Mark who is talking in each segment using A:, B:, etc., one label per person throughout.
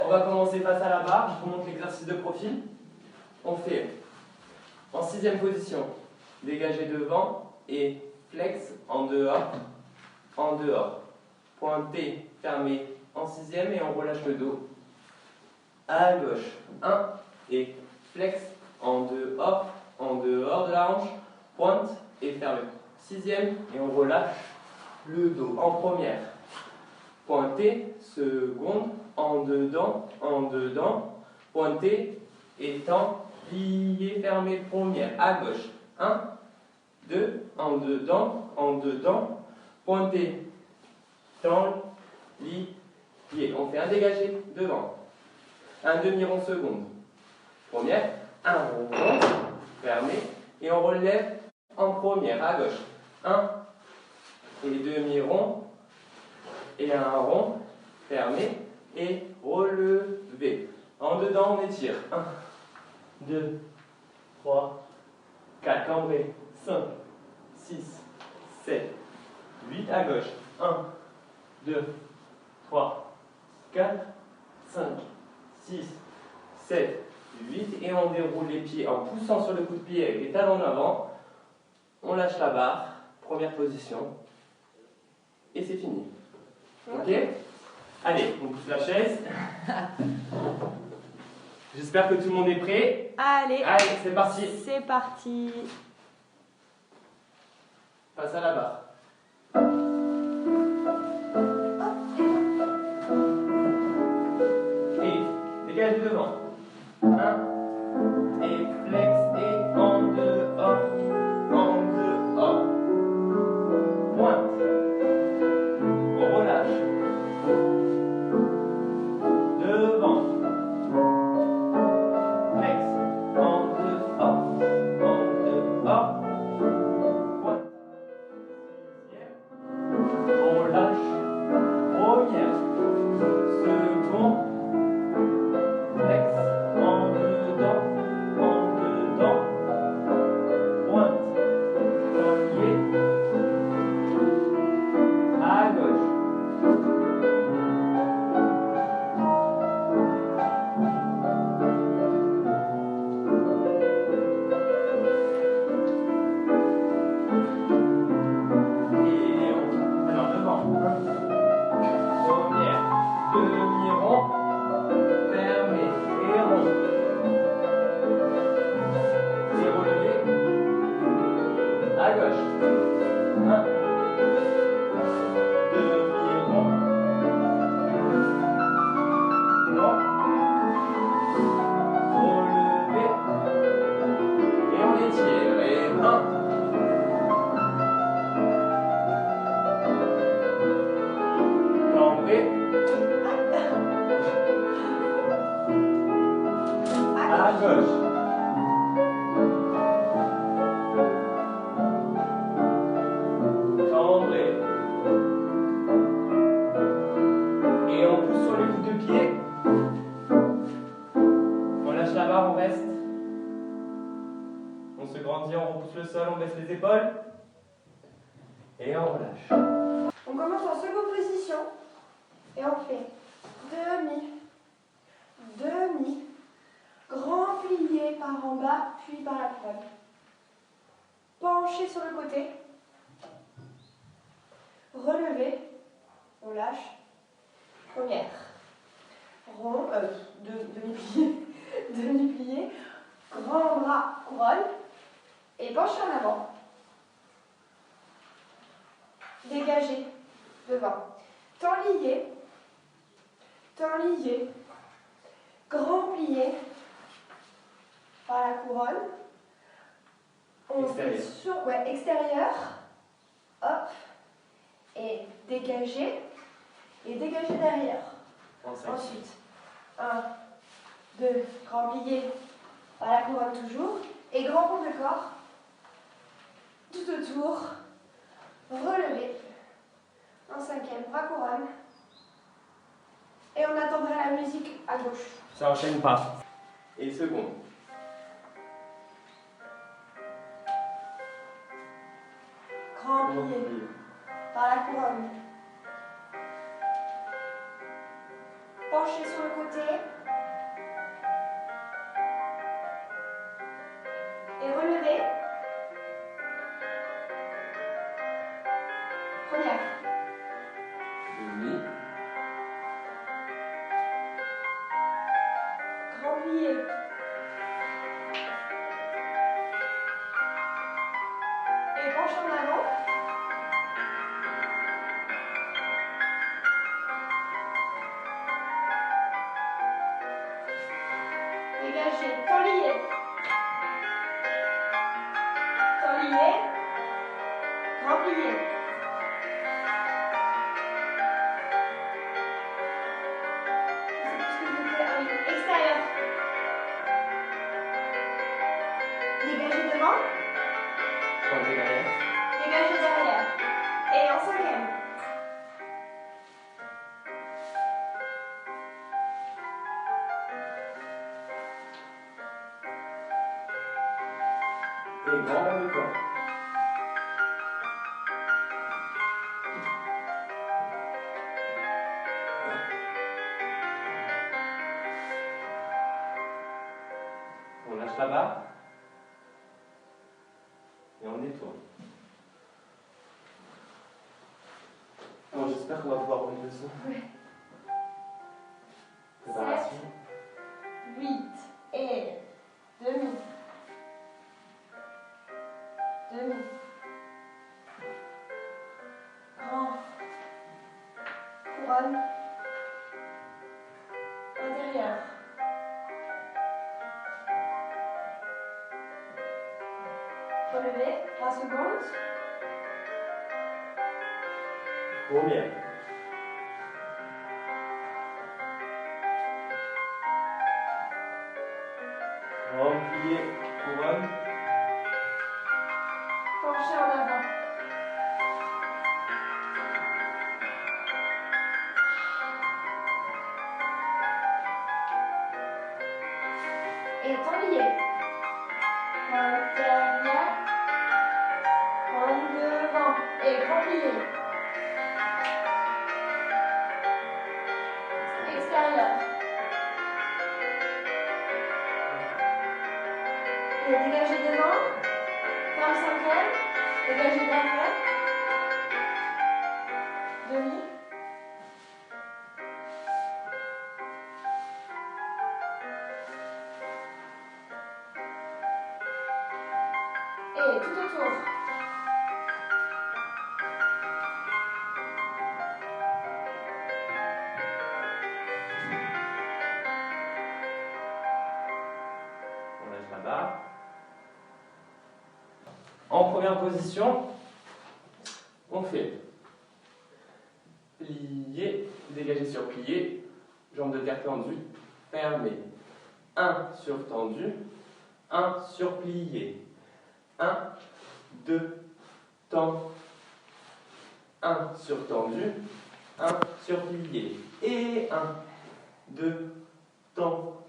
A: On va commencer face à la barre, je vous montre l'exercice de profil. On fait en 6e position, dégager devant et flex en dehors, pointé, fermé en 6e et on relâche le dos. À gauche, 1 et flex en dehors de la hanche, pointe et fermé. 6e et on relâche le dos en première. Pointé, seconde, en dedans, pointé, étend, plié, fermé, première, à gauche, 1, 2, en dedans, pointé, tend, plié. On fait un dégagé devant, un demi-rond seconde, première, un rond, fermé, et on relève en première, à gauche, 1, et demi-rond, et un rond, fermé, et relevé. En dedans, on étire. 1, 2, 3, 4, cambré, 5, 6, 7, 8, à gauche. 1, 2, 3, 4, 5, 6, 7, 8, et on déroule les pieds en poussant sur le coup de pied avec les talons en avant. On lâche la barre, première position, et c'est fini. Ok? Allez, on pousse la chaise. J'espère que tout le monde est prêt.
B: Allez,
A: c'est parti.
B: C'est parti.
A: Face à la barre. Et dégage devant. 1, et flex, et en dehors. Pointe. On relâche. Devant. Flex. En dehors. Pointe. 6e. On relâche. Première. Seconde. Flex. En dedans. Pointe. Premier. À gauche. Devant. Première, demi-rond, fermé et rond. Et relevé. À gauche. 1, demi-rond. Rond. Relevé. Et on étire. Et 1. Cambré. À gauche. Cambré. Et on pousse sur les coups de pied. On lâche la barre, on reste. On se grandit, on repousse le sol, on baisse les épaules. Et on relâche.
C: On commence en seconde position et on fait demi, grand plié par en bas, puis par la couronne. Penché sur le côté, relevé, on lâche, première, rond, demi-plié, grand bras, couronne, et penché en avant. Dégagé, devant. Temps lié, grand plié par la couronne. On fait sur extérieur, hop, et dégagé derrière. Ensuite, 1, 2, grand plié par la couronne toujours, et grand rond de corps, tout autour. Relevé, un 5e, bras couronne, et on attendra la musique à gauche.
A: Ça enchaîne pas. Et seconde.
C: Grand plié par la couronne. Penché Dégagé sur le côté. Et relevé. Première.
A: Demi.
C: Grand plié. Et penche en avant. Dégagé. Temps lié. Temps lié. Grand plié. Extérieur. Dégagé devant.
A: Pointé derrière.
C: Dégagé derrière. Et en cinquième.
A: Et grand rond de corps. On lâche la barre. Et on détourne. Bon, j'espère qu'on va pouvoir remettre le son.
C: Ouais.
A: Préparation.
C: 8 et demi. Demi. Grand. Couronne. Intérieur. Relevé. 3 secondes.
A: Première. Grand plié, couronne.
C: Penché en avant. Et temps lié. Pointe derrière. Pointe devant. Et grand plié. Extérieur. Et dégagé devant. Ferme cinquième. Dégagé derrière. Demi. Et tout autour.
A: On lâche la barre. En première position, on fait plié, dégagé sur plié, jambe de terre tendue, fermé. 1 sur tendu, 1 sur plié. 1, 2, tend. 1 sur tendu, 1 sur plié. Et 1, 2, tend.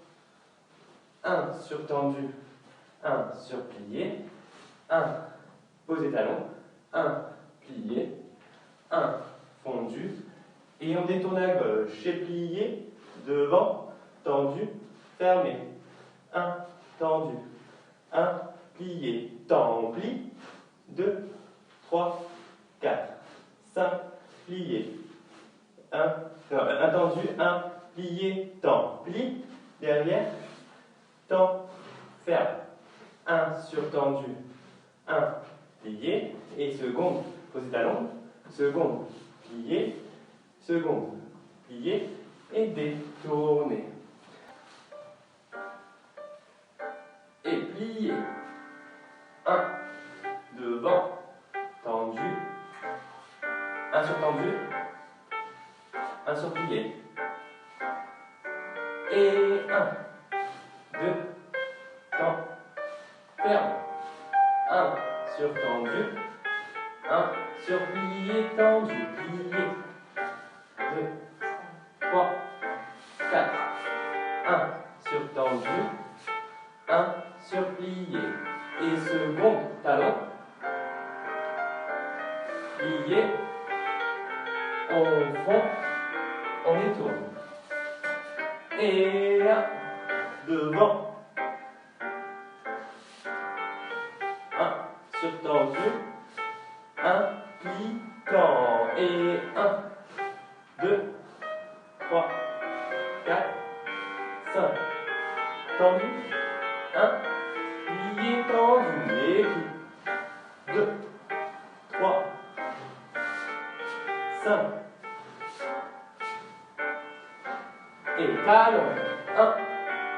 A: 1 sur tendu, 1 sur plié. 1, posé talon. 1, plié. 1, fondu. Et on détourne à gauche et plié. Devant, tendu, fermé. 1, tendu. 1, plié. Tend, plie. 2, 3, 4, 5, plié. 1, tendu, 1, plié, tend, plie. Derrière, tend, ferme. 1 sur tendu, 1, plié. Et seconde, posé talon. Seconde, plié. Seconde, plié. Et détourner. Et plié. 1, devant, tendu. 1 sur tendu. 1 sur plié. Et 1, 2, tend, ferme. 1 sur tendu. 1 sur plié, tendu, plié. 2, 3, 4. 1 sur tendu. 1 sur plié. Et second talon. Plié. On fond. On détourne. et 1, devant, 1, sur tendu, 1, plie, tend, et 1, 2, 3, 4, 5, tendu, 1, plié, tendu, et plie, 2, 3, 5, et talon, 1,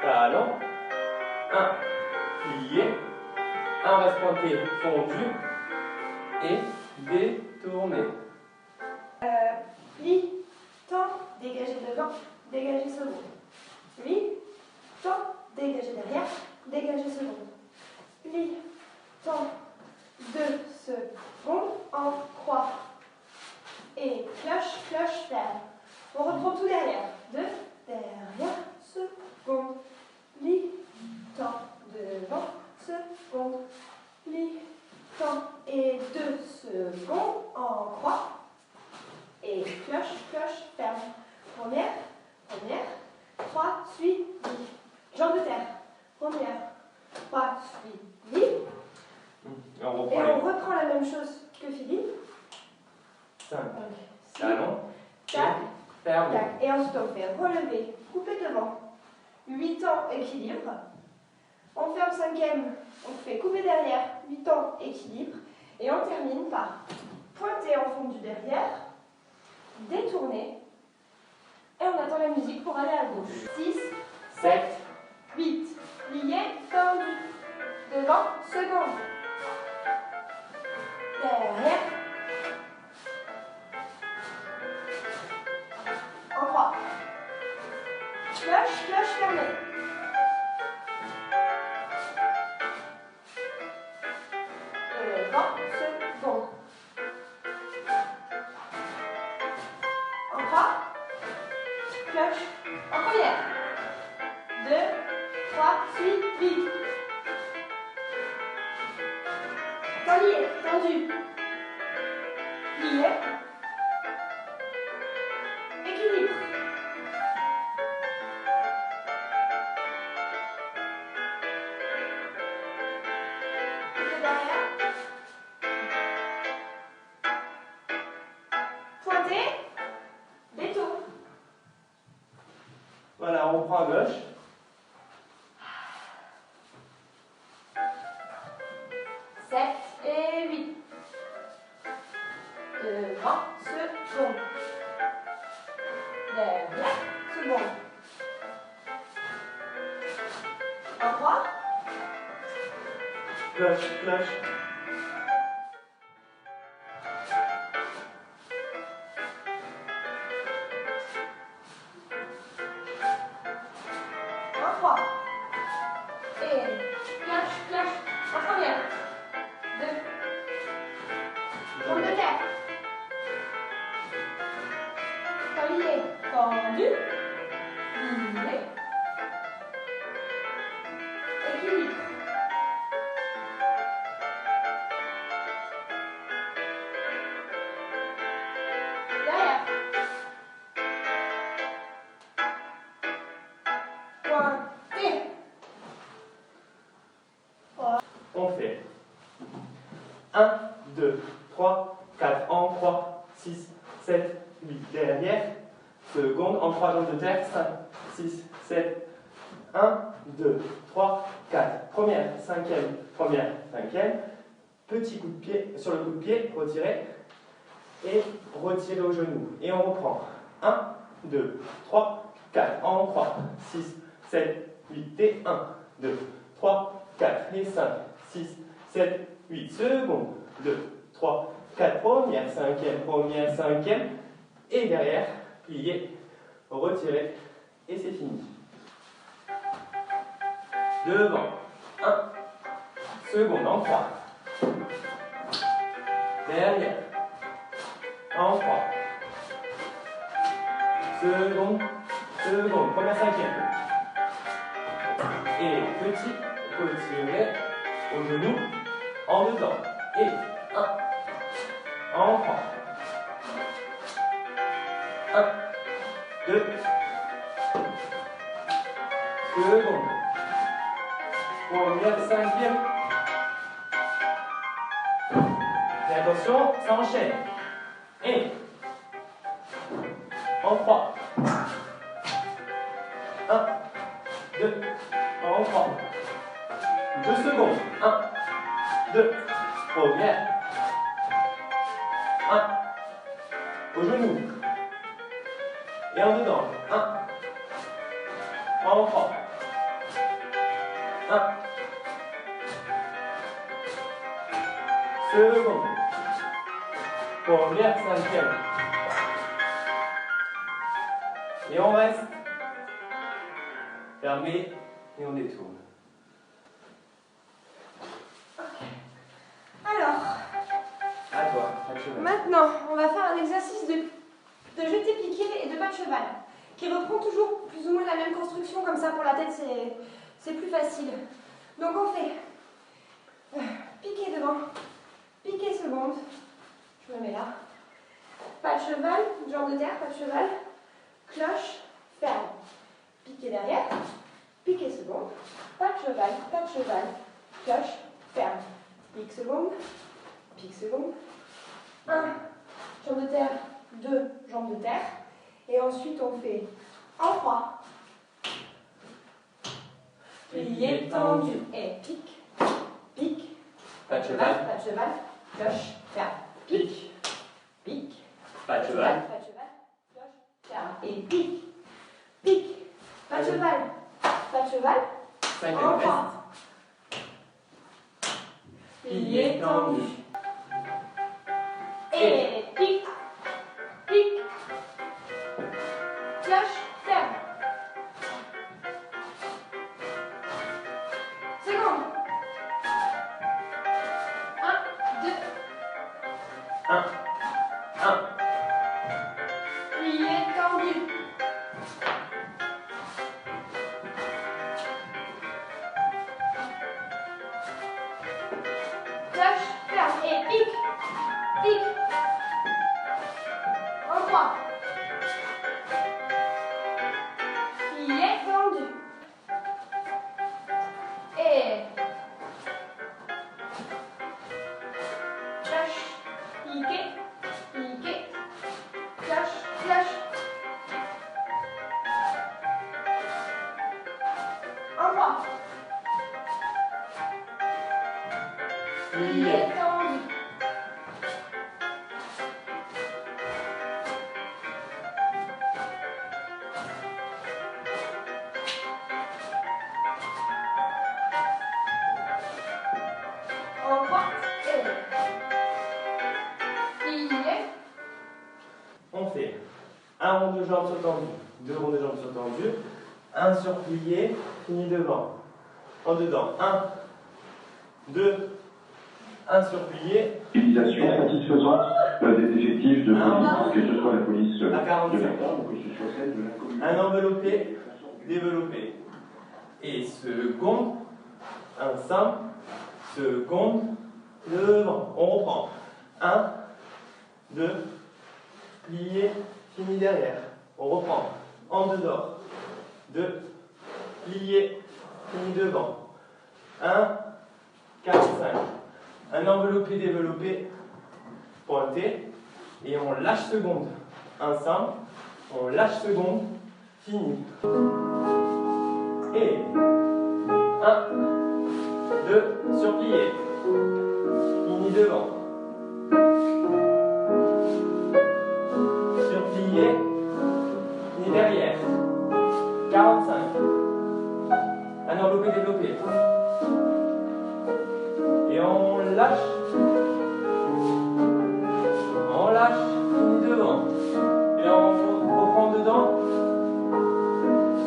A: talon, 1, plié, 1 reste pointé, fondu, et détourné.
C: Plie, tend, dégagez devant, dégagez second. Plie, tend, dégagez derrière, dégagez second. Plie, tend, 2 secondes en croix. Et cloche, cloche, ferme. On reprend tout derrière. 2, derrière, seconde. Plie, tend, devant, seconde. Plie, tend, et 2 secondes en croix. Et cloche, cloche, ferme. Première, 3, suis, lis. Jambe de terre. Première, 3, suis, lis. Et on reprend la même chose que Philippe.
A: 5, talon,
C: tac,
A: ferme.
C: tac. Et ensuite on fait relever, couper devant. 8 ans, équilibre. On fait un cinquième, on fait couper derrière, 8 ans, équilibre. Et on termine par pointer en fond du derrière, détourner. Et on attend la musique pour aller à gauche. 6, 7, 8. Plié, tendu. Devant, seconde. Derrière. En croix. Cloche, cloche fermée. Devant, seconde. En croix. Cloche. En première. 2, 3, suite, vite. Talier, tendu. Plié. Équilibre. Le derrière. Pointé. Détour.
A: Voilà, on reprend à gauche.
C: Et 8. Devant, seconde. Derrière, seconde. En croix.
A: Cloche, cloche.
C: En croix. Et cloche, cloche. En première. 2. Jambe de terre. Talier, tendu. Plié. Équilibre. Derrière. Pointé.
A: On fait 1, 2, 3, 4 en croix, 6, 7, 8 derrière, seconde en croix, jambe de terre, 5, 6, 7, 1, 2, 3, 4, première, cinquième, petit coup de pied, sur le coup de pied, retirez, et retirez au genou, et on reprend, 1, 2, 3, 4, en croix, 6, 7, 8, et 1, 2, 3, 4, et 5, 6, 7, 8, seconde, 2, 3, 4, première, cinquième, et derrière, pliez, retirez, et c'est fini. Devant, 1, seconde, en croix, derrière, en croix, seconde, première, cinquième, et petit, retirez, au genou, en dedans, et 1, en croix, 1, 2, seconde, première, cinquième. Et attention, ça enchaîne. Et en 3. 1, 2, en 3. 2 secondes. 1, 2, première. 1, au genou. Et en dedans. 1, en 3. 1, seconde. Première, cinquième. Et on reste. Fermé et on détourne.
C: Alors,
A: À toi, à cheval.
C: maintenant, on va faire un exercice de jeté-piqué et de pas de cheval, qui reprend toujours plus ou moins la même construction, comme ça pour la tête c'est plus facile. Donc on fait piqué devant, piqué seconde, je me mets là, pas de cheval, jambe de terre, pas de cheval, cloche, ferme, piqué derrière, piqué seconde, pas de cheval, cloche, ferme, pique seconde, 1, jambe de terre, 2, jambe de terre, et ensuite on fait en 3, plié, tendu, et pique,
A: Pas de cheval.
C: cloche, ferme, pique,
A: Pas de cheval.
C: cloche, ferme, et pique, pas de cheval,
A: Cinquième
C: en
A: reste.
C: 3, plié, tendu, et pique, cloche, ferme. Seconde. 1, 2,
A: 1, 1,
C: plié, tendu. Cloche, ferme, et pique, en 3. Plié, tendu. Et cloche, piqué, cloche. En 3. Plié, tendu. En 3. Et plié.
A: On fait un rond de jambes sur tendu, 2 ronds de jambes sur tendu, 1 sur plié, fini devant. En dedans, 1, 2, 1 sur plié.
B: Utilisation satisfaisante des effectifs de police, que ce soit la police
A: À 45.
B: de l'État ou que ce soit celle de la commune.
A: Un enveloppé, développé. Et seconde, un simple, seconde, devant. On reprend. 1, 2, plié, fini derrière. On reprend. En dedans. 2, plié, fini devant. 1, 4, 5. Un enveloppé, développé, pointé. Et on lâche seconde. Un simple, on lâche seconde, fini. Et 1, 2, sur plié. Fini devant. Sur plié, fini derrière. 45. Un enveloppé, développé. Et on lâche. On lâche, fini devant. Et on reprend dedans.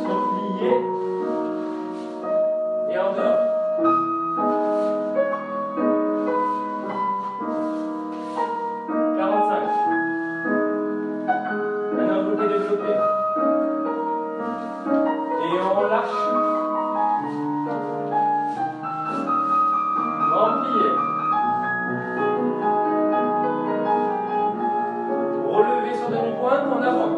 A: Sur plié. Et en dehors. Un enveloppé, développé. Et on lâche. Grand plié. Relevé sur demi-pointe en avant.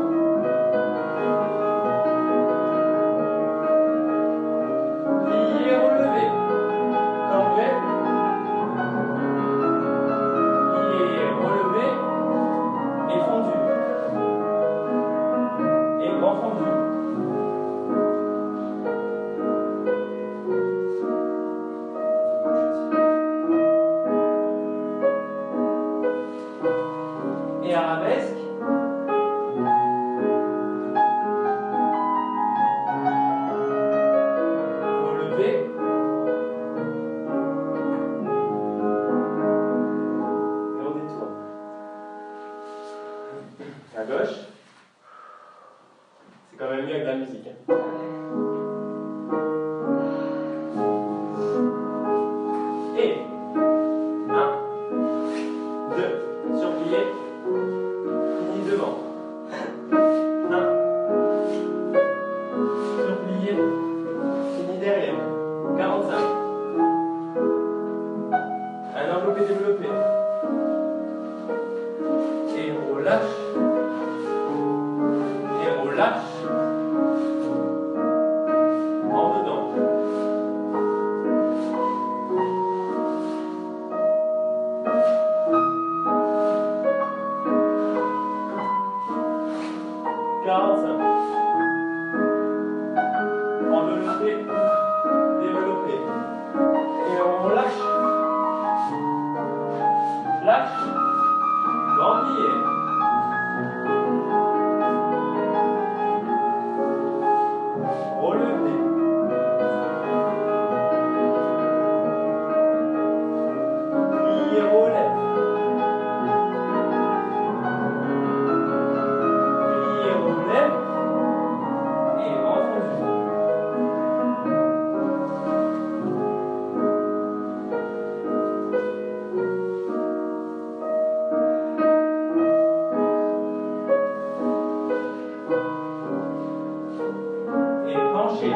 A: plancher.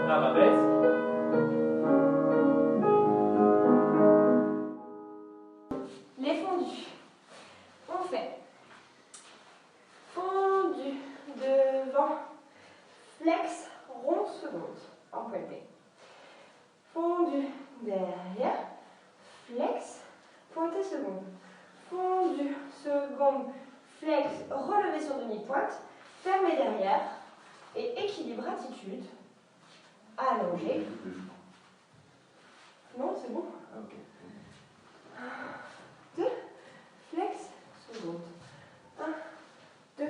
A: Arabesque.
C: Les fondus. On fait fondu devant, flex, rond seconde, empointé. Fondu derrière, flex, pointé seconde. Fondu seconde, flex, relevé sur demi-pointe, fermé derrière et équilibre attitude, allongé. Non, c'est bon.
A: Ok.
C: 2, flex, seconde. 1, 2,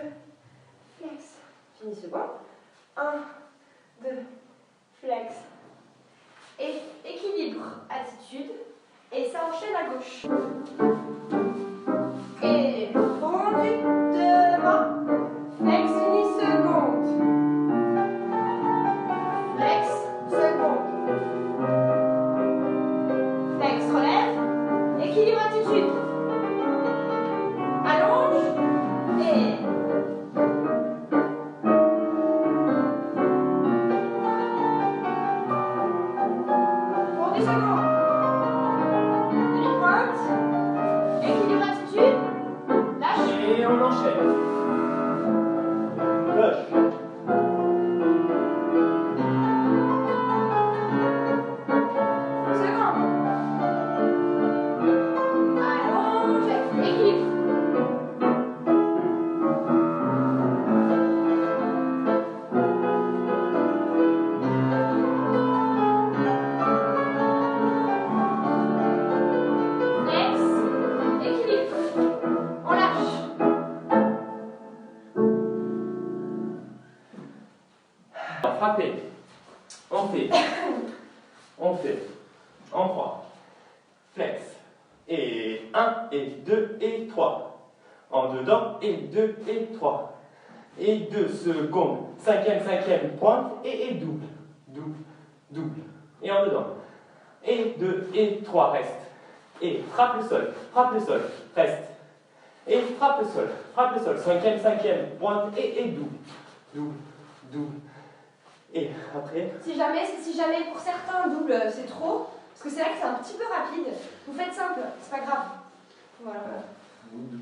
C: flex, fini seconde. 1, 2, flex. Et équilibre, attitude. Et ça enchaîne à gauche. Et fondu devant. Flex, fini seconde. Flex, seconde. Flex, relève. Équilibre, attitude. Allonge. Et fondu seconde. Demi-pointe. Équilibre, attitude. Lâche.
A: Et on enchaîne. Gauche.
C: Seconde. Allongé. Équilibre. Flex. Équilibre. On lâche.
A: Frapper. On fait. En 3. Flex. Et 1, et 2, et 3. En dedans, et 2, et 3. Et 2 secondes. Cinquième, pointe, et double. Double. Et en dedans. Et 2, et 3, reste. Et frappe le sol, reste. Et frappe le sol. Cinquième, pointe, et double. Et après,
C: Si jamais pour certains double c'est trop, parce que c'est vrai que c'est un petit peu rapide, vous faites simple, c'est pas grave. Voilà. Double.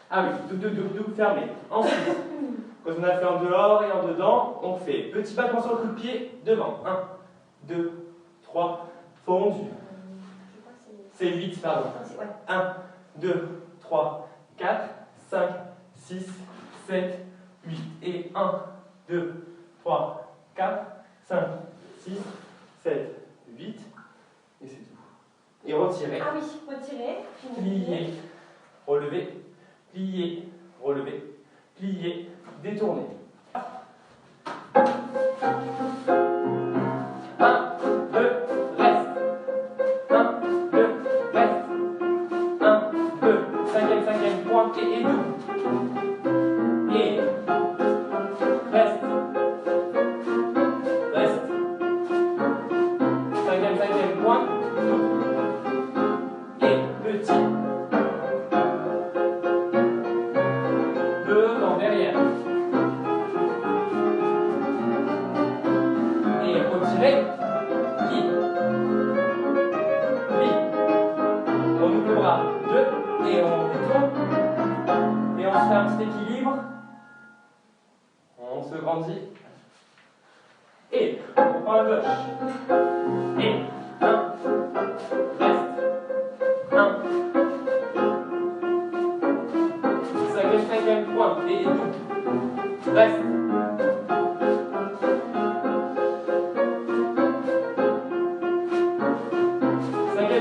A: ah oui, double, fermé. Ensuite, quand on a fait en dehors et en dedans, on fait petit battement sur le coup de pied, devant. 1, 2, 3, fondu.
C: Je crois que
A: C'est 8, pardon.
C: c'est. Ouais.
A: 1, 2, 3, 4, 5, 6, 7, 8. Et 1, 2, 3, 4, 5, 6, 7, 8. Et c'est tout. Et retirer.
C: Ah oui, retirer.
A: Plier, relever, plier, relever, plier, détourner. 1, 2, reste. 1, 2, reste. 1, 2, cinquième, pointe et double. Et reste. Cinquième, pointe, double. Et petit. Devant, derrière. Et retirer. Plie. On ouvre le bras. 2. Et on détourne. Et on se fait un petit équilibre. On se grandit. Et on prend à gauche. Et 1. Reste. 1. Cinquième, pointe et double. Reste.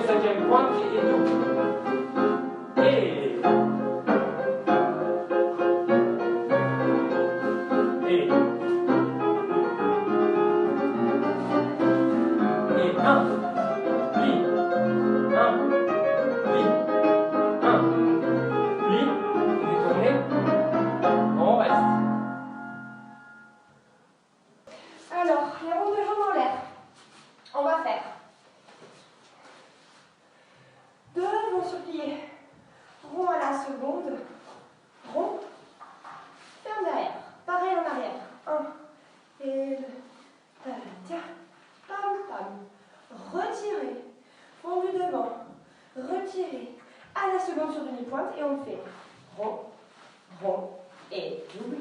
A: Cinquième, pointe et double. Et 1. Plie. 1. Plie. 1. Plie. Détournez. On reste.
C: on fait rond, rond et double.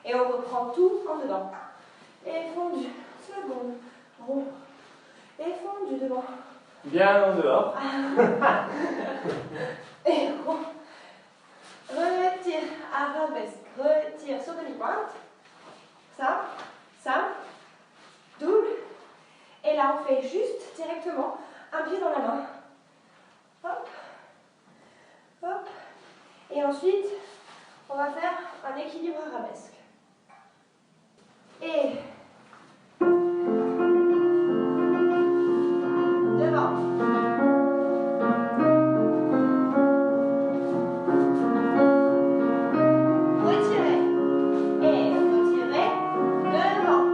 C: Et on reprend tout en dedans. Et fondu, seconde, rond. Et fondu devant.
A: Bien en dehors.
C: Et rond. Retire, arabesque, retire sur demi-pointe. Ça, double. Et là, on fait juste directement un pied dans la main. Hop, hop. Et ensuite, on va faire un équilibre arabesque. Et devant. Retirez. Et retirez. Devant.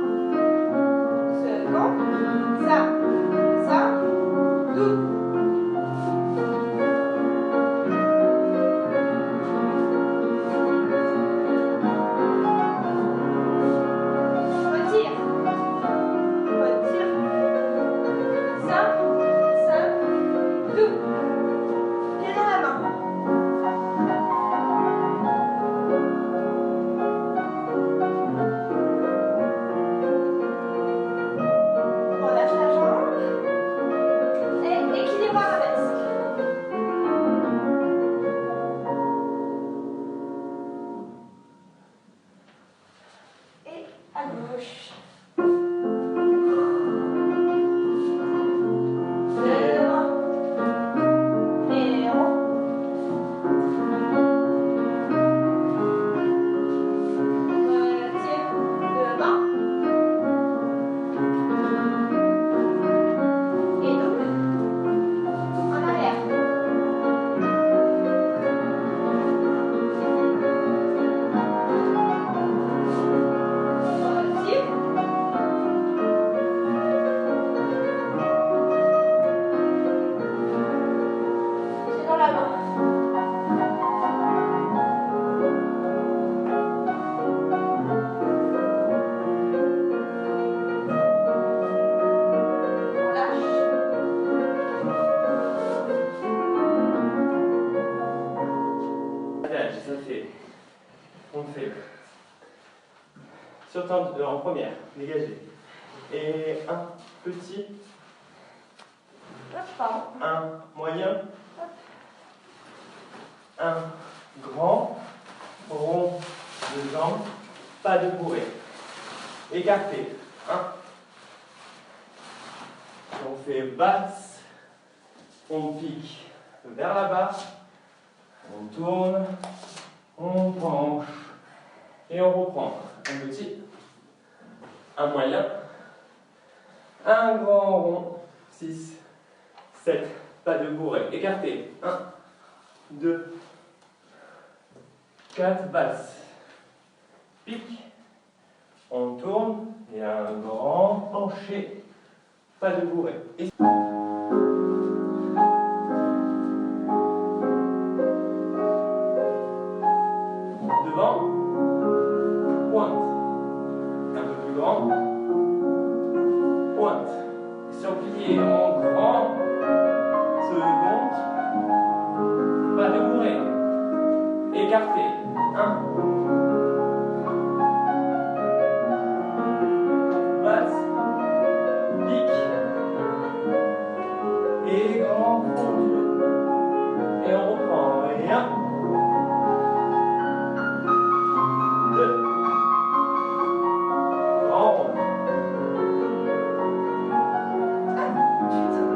C: Second. Ça, double. Retire. Retire. Ça, double. Pied dans la main. On lâche la jambe. Et équilibre arabesque. Et à gauche. Devant. Et rond. Retire. Devant. Et double. En arrière. Retire. C'est dans la main. On lâche.
A: Allez, ça fait. On fait. Sur en première, dégagé. Et un petit,
C: Hop, pardon.
A: un moyen, un grand, rond de jambes, pas de bourrée. Écarté. Un. On fait basse, on pique vers la barre, on tourne, on penche et on reprend. Un petit, un moyen, un grand rond, 6, 7, pas de bourrée. Écarté. 1, 2, 4, basse. Pique, on tourne et un grand penché, pas de bourrée. Et devant, pointe. Un peu plus grand, pointe. Et sur plié en grand, seconde, pas de bourrée. Écarté. 1. Basse. Pique. Et grand fondu. Et on reprend. Et 1. 2. Grand rond.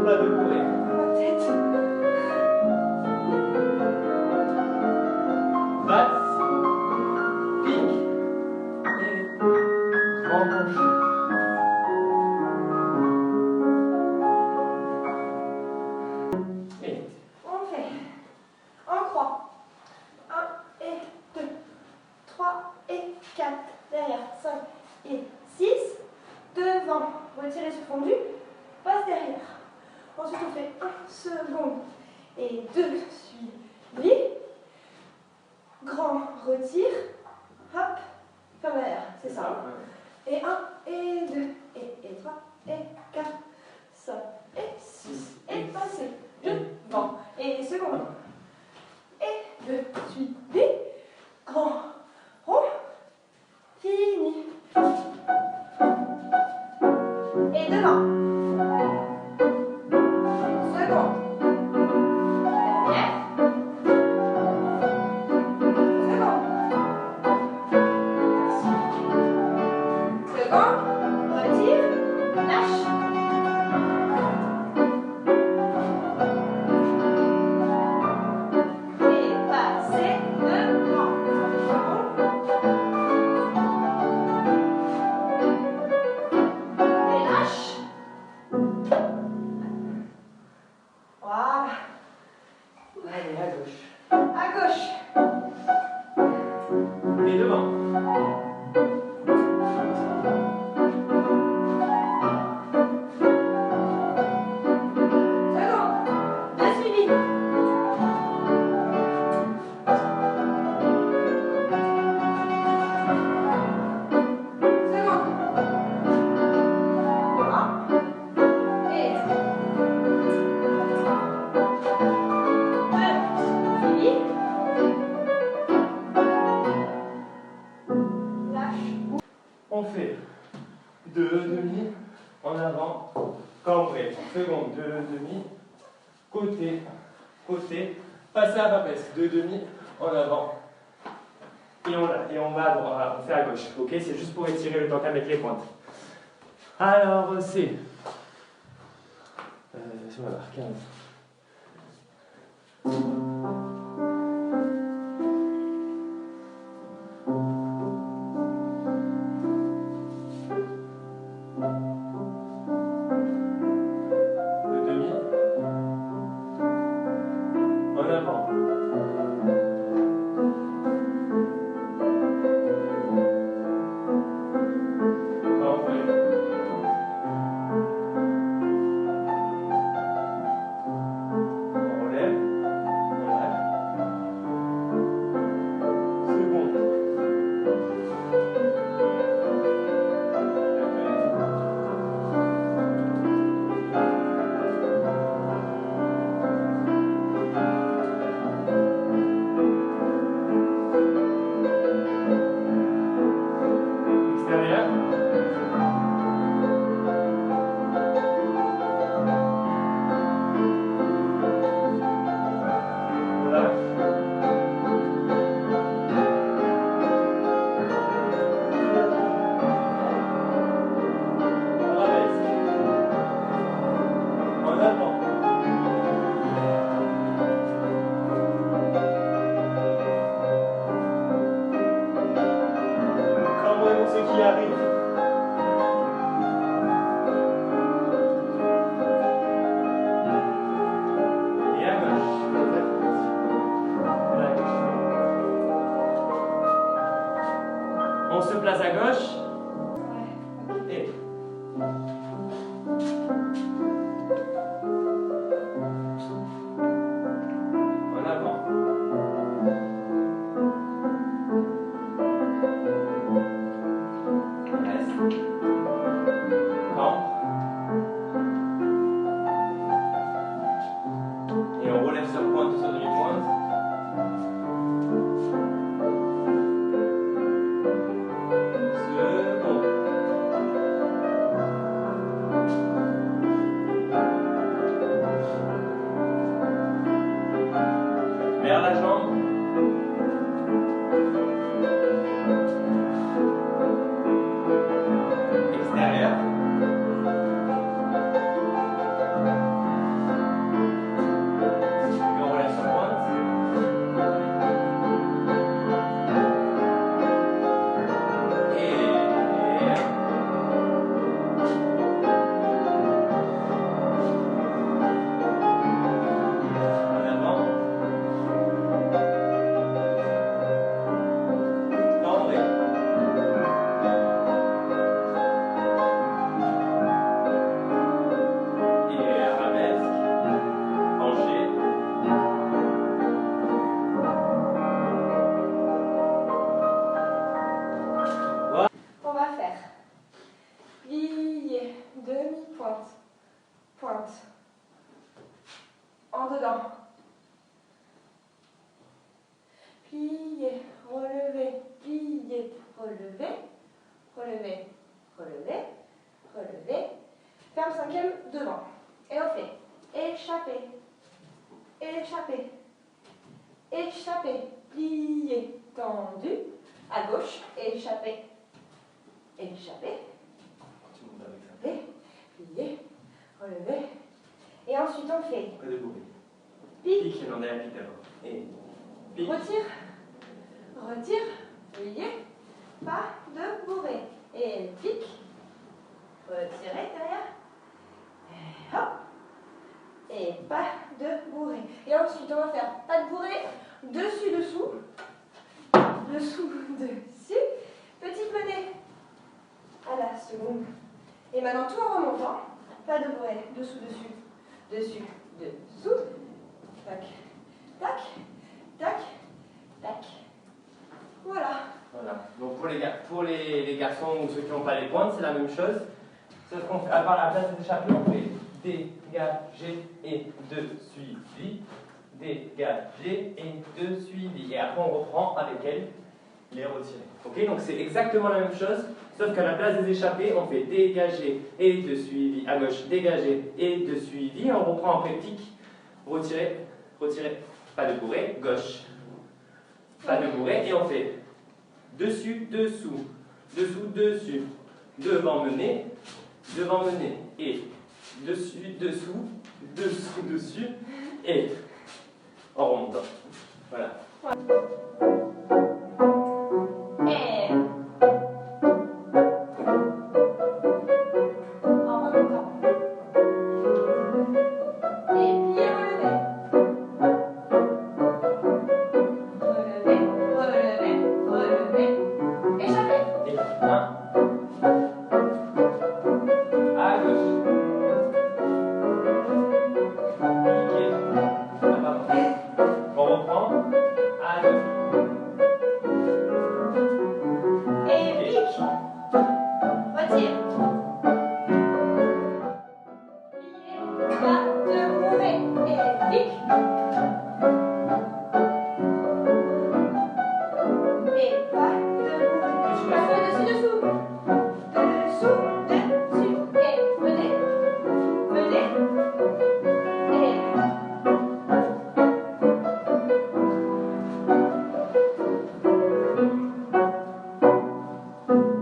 A: Pas de bourrée.
C: Ma tête.
A: Basse, pique et grand penché. Et
C: On fait en croix. 1 et 2, 3 et 4. Derrière, 5 et 6. Devant, retirez ce fondu. Passe derrière. Ensuite, on fait 1 seconde et 2 suivi. Grand, retire. Hop, ferme derrière. C'est ça. Et 1 et 2 et 3 et 4, 5 et 6. Et passez devant. Et seconde. Et 2
A: fait 2 demi, en avant, cambré. Seconde, 2 demi, côté, côté, passer à papesse. 2 demi, en avant. Et on va à droite, on fait à gauche. Ok, c'est juste pour étirer le temps qu'à mettre les pointes. Alors, c'est. Voilà, 15. Place à gauche. Et. En avant. Reste. Cambre. Et on relève sur pointe sur demi-pointe. Vers la jambe. Extérieur. Et on relève sur pointe.
C: On va faire plier, demi-pointe, pointe, en dedans, plier, relever, plier, relever, relever, relever, relever, ferme cinquième devant, et on fait échapper, échapper, échapper, plier, tendu, à gauche, échapper, échapper, plier, relever, et ensuite on fait pique,
A: Pique, on est à pique d'abord. Et pique.
C: retire, retire, plier, pas de bourrée, et pique, retirer derrière, et hop, et pas de bourrée, et ensuite on va faire pas de bourrée, dessus, dessous, dessous, dessus, petit poney à la seconde. Et maintenant tout en remontant, pas de bourrée, dessous, dessus, dessus, dessous, tac, tac, tac, tac. Voilà.
A: Voilà. Donc pour les garçons ou ceux qui n'ont pas les pointes, c'est la même chose. Sauf qu'on fait, à part la place d'échappement, on fait dégager et de suivi, dégager et de suivi. Et après on reprend avec elle. les retirer. Ok, donc c'est exactement la même chose, sauf qu'à la place des échappés, on fait dégager et de suivi à gauche, dégager et de suivi. On reprend après pic, retirer, retirer, pas de bourrée, gauche, pas de bourrée, et on fait dessus, dessous, dessous, dessus, devant mener, et dessus, dessous, dessous, dessus, et en remontant. Voilà.
C: Et en remontant. Et puis relever. Relever, relever, relever. Échapper.
A: Et un, à gauche. Piqué. Ah, pardon. On reprend. À gauche.
C: Et pique. Retire. Plier, pas de bourrée. Et pique. Et pas de bourrée. Pas de dessus, dessous. Dessous, dessus. Et venez. Venez.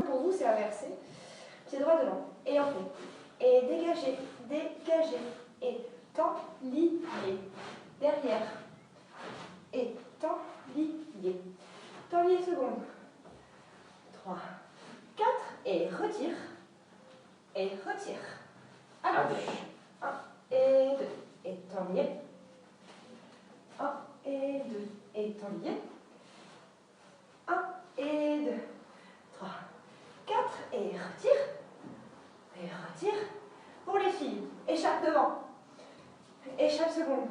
C: Et pour vous, c'est inversé. Pied droit devant. Et en fait. Et dégager, dégager. Et t'enlier. Derrière. Et t'enlier. T'enlier seconde. 3, 4. Et retire. Et retire. À gauche. 1 et 2. Et t'enlier. 1 et 2. Et t'enlier. 1 et 2. 3, 4. Et retire. Et retire. Pour les filles, échappe devant. Échappe seconde.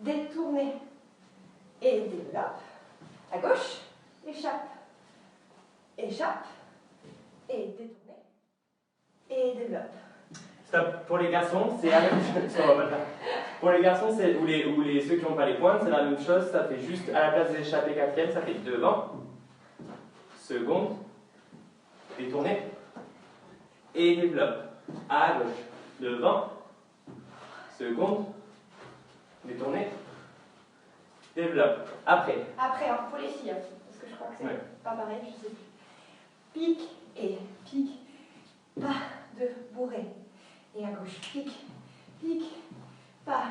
C: Détournez. Et développe. À gauche. Échappe. Échappe. Et détournez. Et développe.
A: Stop. Pour les garçons, c'est la même chose. On va pas le faire. Pour les garçons, c'est, ceux qui n'ont pas les pointes, c'est la même chose. Ça fait juste, à la place des échappés quatrième, ça fait devant, seconde, détourner, et développe. À gauche, devant, seconde, détourner, développe. Après.
C: Après, hein, pour les filles, hein, parce que je crois que c'est
A: Ouais.
C: pas pareil, je sais plus. Pique et pique. Pas de bourrée. Et à gauche, pique, pique. Pas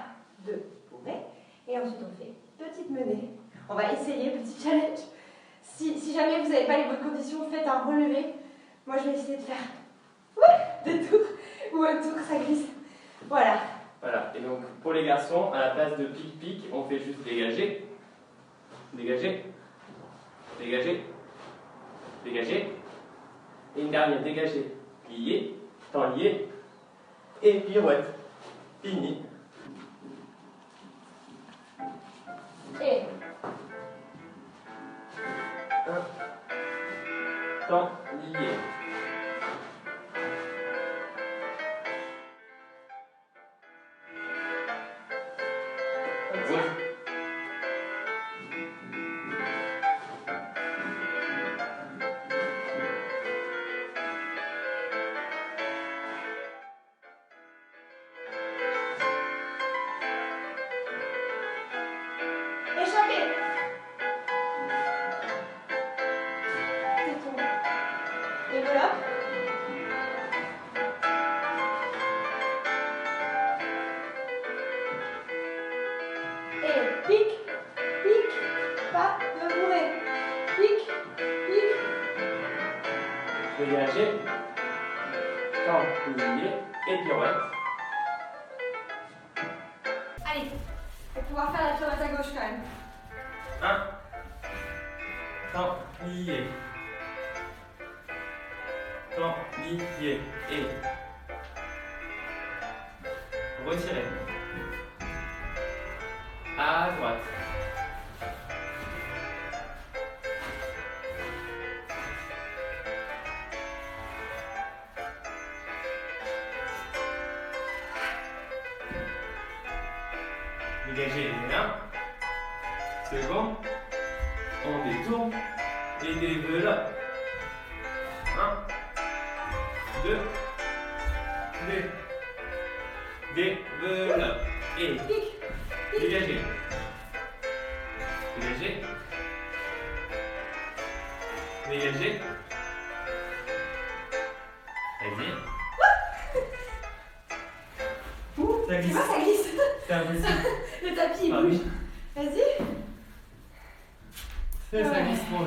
C: de bourrée. Et ensuite, on fait petite menée. On va essayer, petit challenge. Si jamais vous n'avez pas les bonnes conditions, faites un relevé. Moi, je vais essayer de faire des tours ou un tour, ça glisse. Voilà.
A: Voilà. Et donc, pour les garçons, à la place de pique-pique, on fait juste dégager, dégager, dégager, dégager. Et une dernière, dégager, plier, t'enlier, et pirouette. Fini.
C: Et
A: Temps lié.
C: retire. Échappez. Détourne. Développe. Et pique, pique, pas de bourrée. Pique, pique.
A: Dégager, temps lié, et pirouette.
C: Allez, on va pouvoir faire la pirouette à gauche quand même.
A: 1. Temps lié. Temps lié. Et retirer. À droite. Dégager les mains. Second. On détourne. Et développe. 1, 2, développe. Et dégagez. Dégagez. Dégagez. Vas-y. Ça
C: Tu
A: glisse.
C: vois, ça glisse.
A: C'est impossible.
C: Le tapis, il
A: Ah
C: bouge.
A: oui.
C: Vas-y.
A: Ça glisse trop.